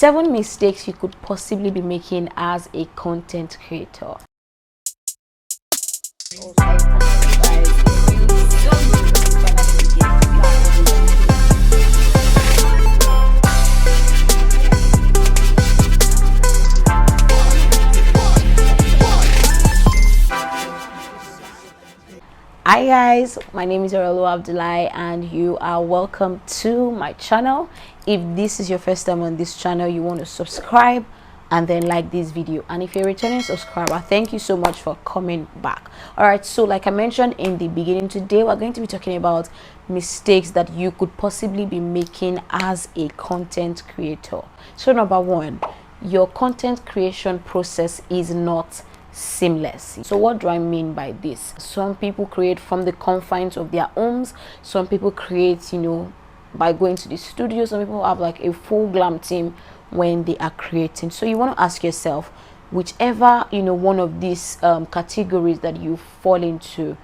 7 mistakes you could possibly be making as a content creator. Hi guys, my name is Orelo Abdullahi and you are welcome to my channel. If this is your first time on this channel, you want to subscribe and then like this video, and if you're a returning subscriber, thank you so much for coming back. All right, so like I mentioned in the beginning, today we're going to be talking about mistakes that you could possibly be making as a content creator. So number one, your content creation process is not seamless. So what do I mean by this? Some people create from the confines of their homes. Some people create, by going to the studio. Some people have like a full glam team when they are creating. So you want to ask yourself, whichever one of these categories that you fall into,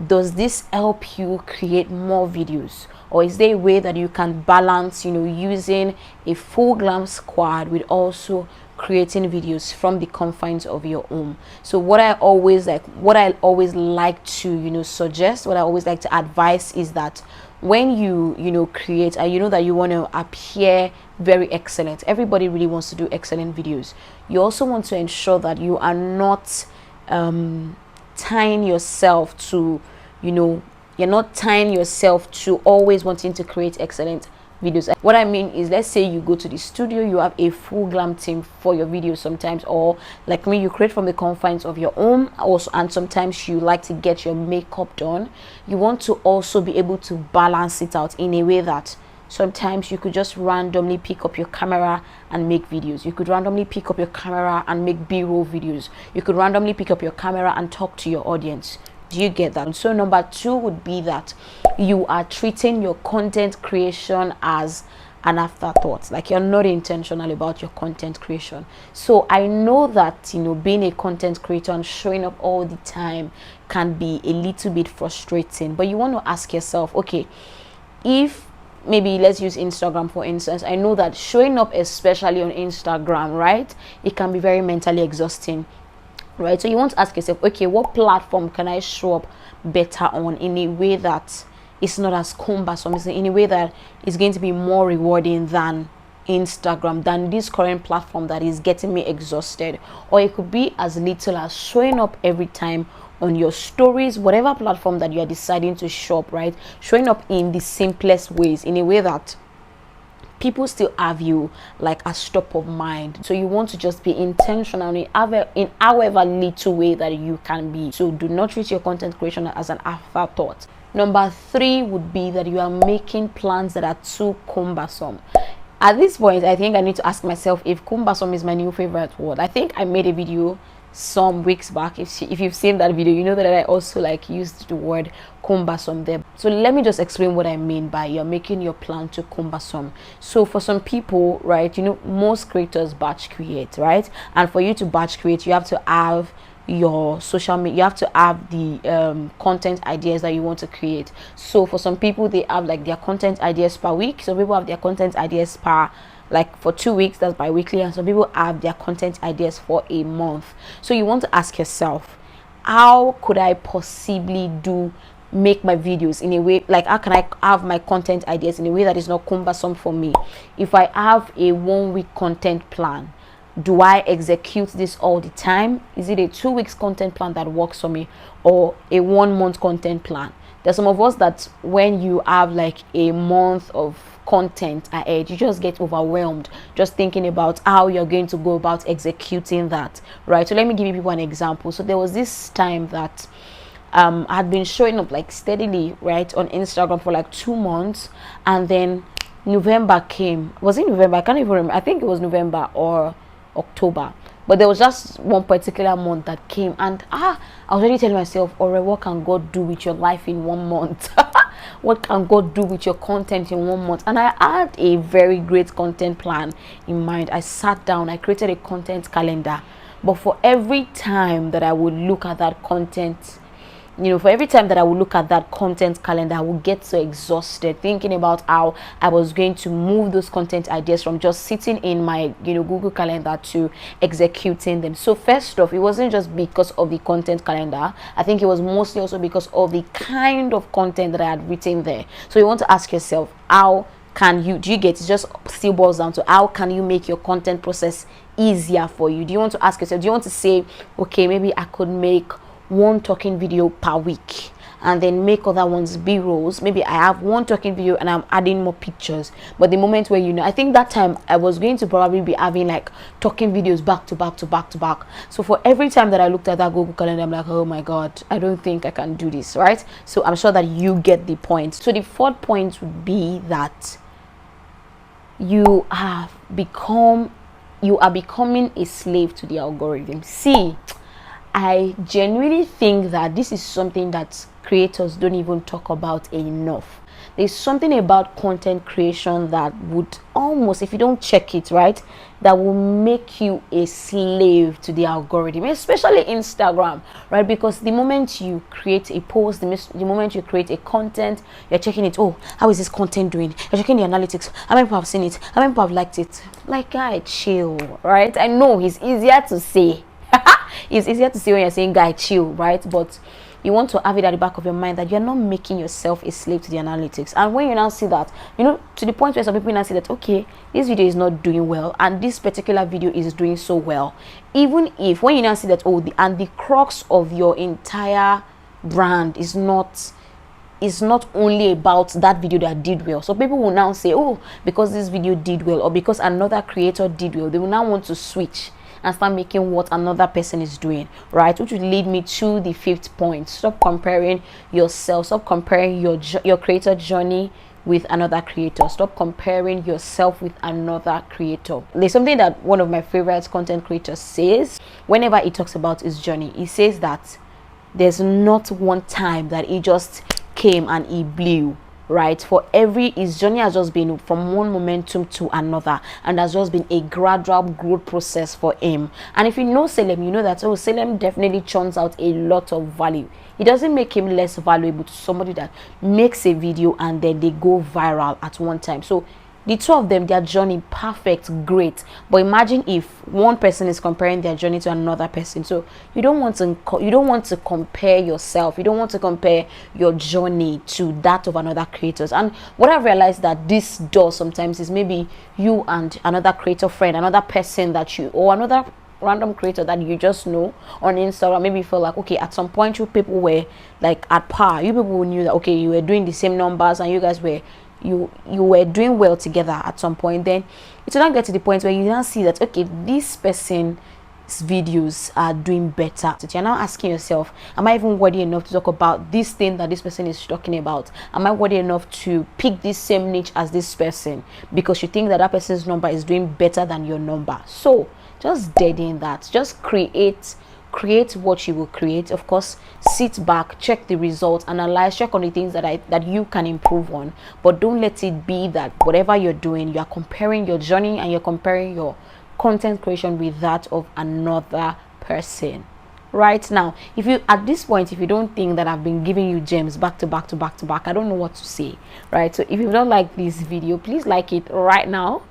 does this help you create more videos, or is there a way that you can balance using a full glam squad with also creating videos from the confines of your home? So what I always like to suggest, what I always like to advise is that when you create and that you want to appear very excellent, everybody really wants to do excellent videos, you also want to ensure that you are not tying yourself to you're not tying yourself to always wanting to create excellent videos. What I mean is, let's say you go to the studio, you have a full glam team for your videos sometimes, or like me, you create from the confines of your home also, and sometimes you like to get your makeup done. You want to also be able to balance it out in a way that sometimes you could just randomly pick up your camera and make videos. You could randomly pick up your camera and make B-roll videos. You could randomly pick up your camera and talk to your audience. Do you get that? So number two would be that you are treating your content creation as an afterthought, like you're not intentional about your content creation. So I know that being a content creator and showing up all the time can be a little bit frustrating, but you want to ask yourself, okay, if maybe let's use Instagram for instance, I know that showing up, especially on Instagram, right, it can be very mentally exhausting. Right, so you want to ask yourself, okay, what platform can I show up better on in a way that it's not as cumbersome, in a way that is going to be more rewarding than Instagram, than this current platform that is getting me exhausted? Or it could be as little as showing up every time on your stories, whatever platform that you are deciding to shop, right, showing up in the simplest ways, in a way that people still have you like as top of mind. So you want to just be intentional in however little way that you can be. So do not treat your content creation as an afterthought. Number three would be that you are making plans that are too cumbersome. At this point, I think I need to ask myself if cumbersome is my new favorite word. I think I made a video some weeks back. If you've seen that video, you know that I also used the word cumbersome there. So let me just explain what I mean by you're making your plan too cumbersome. So for some people, right, most creators batch create, right? And for you to batch create, you have to have your social media, you have to have the content ideas that you want to create. So for some people, they have like their content ideas per week. Some people have their content ideas per for 2 weeks, that's bi-weekly, and some people have their content ideas for a month. So you want to ask yourself, how could I possibly make my videos in a way, how can I have my content ideas in a way that is not cumbersome for me? If I have a 1 week content plan, do I execute this all the time? Is it a 2 weeks content plan that works for me, or a 1 month content plan? There's some of us that when you have like a month of content ahead, you just get overwhelmed just thinking about how you're going to go about executing that, right? So let me give you people an example. So there was this time that I had been showing up steadily, right, on Instagram for 2 months, and then November came. Was it November? I can't even remember. I think it was November or October, but there was just one particular month that came, and I was already telling myself, alright, what can God do with your life in 1 month? What can God do with your content in 1 month? And I had a very great content plan in mind. I sat down, I created a content calendar, but for every time that I would look at that content for every time that I would look at that content calendar, I would get so exhausted thinking about how I was going to move those content ideas from just sitting in my Google Calendar to executing them. So first off, it wasn't just because of the content calendar. I think it was mostly also because of the kind of content that I had written there. So you want to ask yourself, how can you, do you get it? Just still boils down to how can you make your content process easier for you? Do you want to ask yourself, do you want to say, okay, maybe I could make one talking video per week and then make other ones B-rolls? Maybe I have one talking video and I'm adding more pictures. But the moment where I think that time I was going to probably be having like talking videos back to back to back to back. So for every time that I looked at that Google Calendar, I'm like, oh my god, I don't think I can do this, right? So I'm sure that you get the point. So the fourth point would be that you are becoming a slave to the algorithm. See, I genuinely think that this is something that creators don't even talk about enough. There's something about content creation that would almost, if you don't check it, right, that will make you a slave to the algorithm, especially Instagram, right? Because the moment you create a post, the moment you create a content, you're checking it. Oh, how is this content doing? You're checking the analytics. How many people have seen it? How many people have liked it? Like, guy, chill, right? I know it's easier to say. It's easier to say when you're saying, guy, chill, right? But you want to have it at the back of your mind that you're not making yourself a slave to the analytics. And when you now see that, to the point where some people now see that, okay, this video is not doing well and this particular video is doing so well, even if when you now see that, and the crux of your entire brand is not only about that video that did well. So people will now say, oh, because this video did well or because another creator did well, they will now want to switch and start making what another person is doing, right? Which would lead me to the fifth point. Stop comparing yourself. Stop comparing your creator journey with another creator. Stop comparing yourself with another creator. There's something that one of my favorite content creators says whenever he talks about his journey. He says that there's not one time that he just came and he blew, right? His journey has just been from one momentum to another, and has just been a gradual growth process for him. And if you know Salem, you know that Salem definitely churns out a lot of value. It doesn't make him less valuable to somebody that makes a video and then they go viral at one time. So the two of them, their journey, perfect, great. But imagine if one person is comparing their journey to another person. So you don't want to compare yourself. You don't want to compare your journey to that of another creators. And what I've realized that this does sometimes is maybe you and another creator friend, another person or another random creator that you just know on Instagram, maybe feel like, okay, at some point you people were like at par. You people knew that, okay, you were doing the same numbers and you guys were you were doing well together at some point. Then it will not get to the point where you now see that, okay, this person's videos are doing better. So you're now asking yourself, am I even worthy enough to talk about this thing that this person is talking about? Am I worthy enough to pick this same niche as this person because you think that that person's number is doing better than your number? So just deaden that. Just create what you will create. Of course, sit back, check the results, analyze, check on the things that you can improve on. But don't let it be that whatever you're doing, you are comparing your journey and you're comparing your content creation with that of another person. Right now, at this point, if you don't think that I've been giving you gems back to back to back to back, I don't know what to say, right? So if you don't like this video, please like it right now.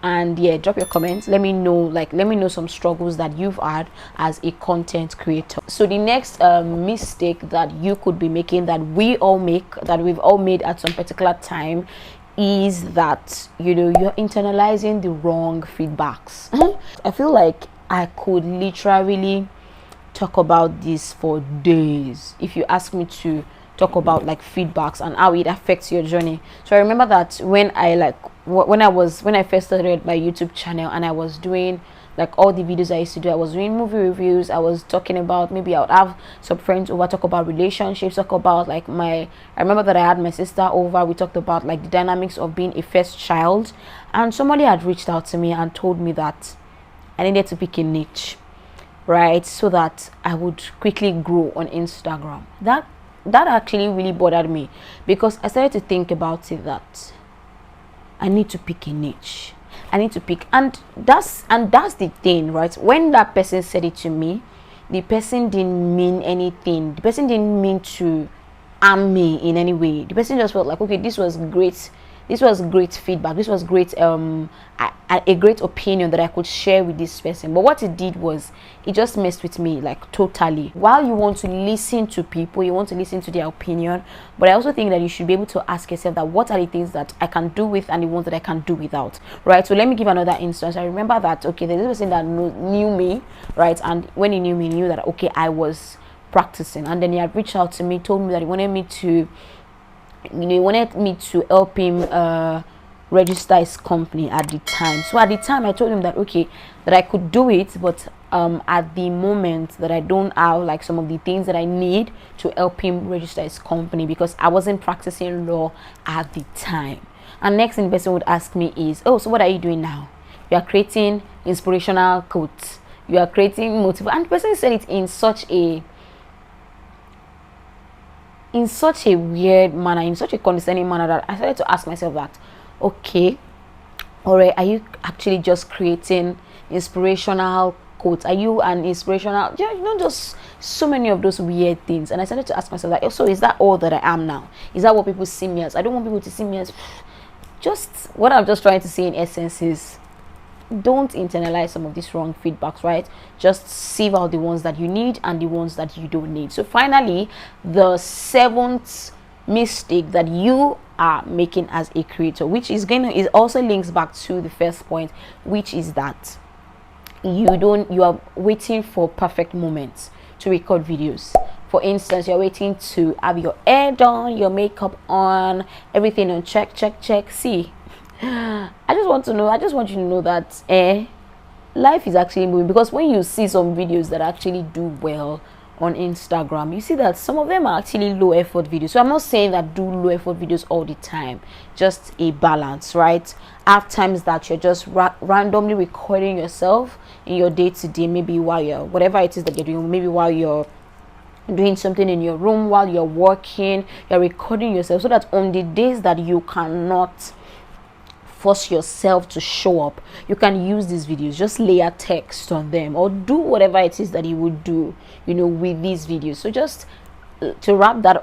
And yeah, drop your comments. Let me know some struggles that you've had as a content creator. So the next mistake that you could be making, that we've all made at some particular time, is that you're internalizing the wrong feedbacks. I feel like I could literally talk about this for days if you ask me to talk about like feedbacks and how it affects your journey. So I remember that when I first started my YouTube channel and I was doing like all the videos I used to do, I was doing movie reviews, I was talking about, maybe I would have some friends over, talk about relationships, talk about like I remember that I had my sister over, we talked about like the dynamics of being a first child, and somebody had reached out to me and told me that I needed to pick a niche, right, so that I would quickly grow on Instagram. That actually really bothered me, because I started to think about it that I need to pick a niche. I need to pick, and that's the thing, right? When that person said it to me, the person didn't mean anything. The person didn't mean to harm me in any way. The person just felt like, okay, this was great, this was great feedback, this was great, a great opinion that I could share with this person. But what it did was it just messed with me, like, totally. While you want to listen to people, you want to listen to their opinion, but I also think that you should be able to ask yourself that what are the things that I can do with and the ones that I can do without, right? So let me give another instance. I remember that, okay, there's this person that knew me, right? And when he knew me, he knew that, okay, I was practicing, and then he had reached out to me, told me that he wanted me to help him register his company at the time. So at the time I told him that, okay, that I could do it, but at the moment that I don't have like some of the things that I need to help him register his company, because I wasn't practicing law at the time. And next thing the person would ask me is, oh, so what are you doing now? You are creating inspirational quotes, you are creating motive. And the person said it in such a weird manner, in such a condescending manner, that I started to ask myself that, okay, all right, are you actually just creating inspirational quotes? Are you an inspirational, just so many of those weird things? And I started to ask myself that, so is that all that I am now? Is that what people see me as? I don't want people to see me as, just what I'm just trying to say in essence is, don't internalize some of these wrong feedbacks, right? Just sieve out the ones that you need and the ones that you don't need. So finally, the seventh mistake that you are making as a creator, which is also links back to the first point, which is that you are waiting for perfect moments to record videos. For instance, you're waiting to have your hair done, your makeup on, everything on check. See, I just want you to know that life is actually moving, because when you see some videos that actually do well on Instagram, you see that some of them are actually low effort videos. So I'm not saying that do low effort videos all the time, just a balance, right? Have times that you're just randomly recording yourself in your day-to-day, maybe while you're, whatever it is that you're doing, maybe while you're doing something in your room, while you're working, you're recording yourself, so that on the days that you cannot force yourself to show up, you can use these videos, just layer text on them, or do whatever it is that you would do, with these videos. So just to wrap that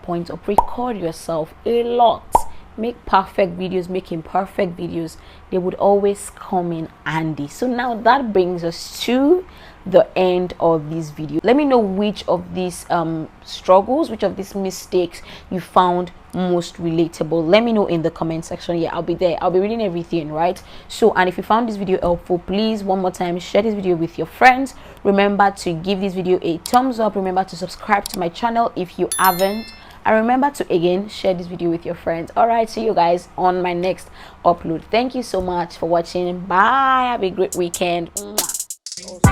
point up, record yourself a lot, make perfect videos, make imperfect videos. They would always come in handy. So now that brings us to the end of this video. Let me know which of these struggles, which of these mistakes you found most relatable. Let me know in the comment section. Yeah, I'll be there, I'll be reading everything, right? So, and if you found this video helpful, please, one more time, share this video with your friends. Remember to give this video a thumbs up. Remember to subscribe to my channel if you haven't, and remember to again share this video with your friends. All right, see you guys on my next upload. Thank you so much for watching. Bye, have a great weekend. Mwah.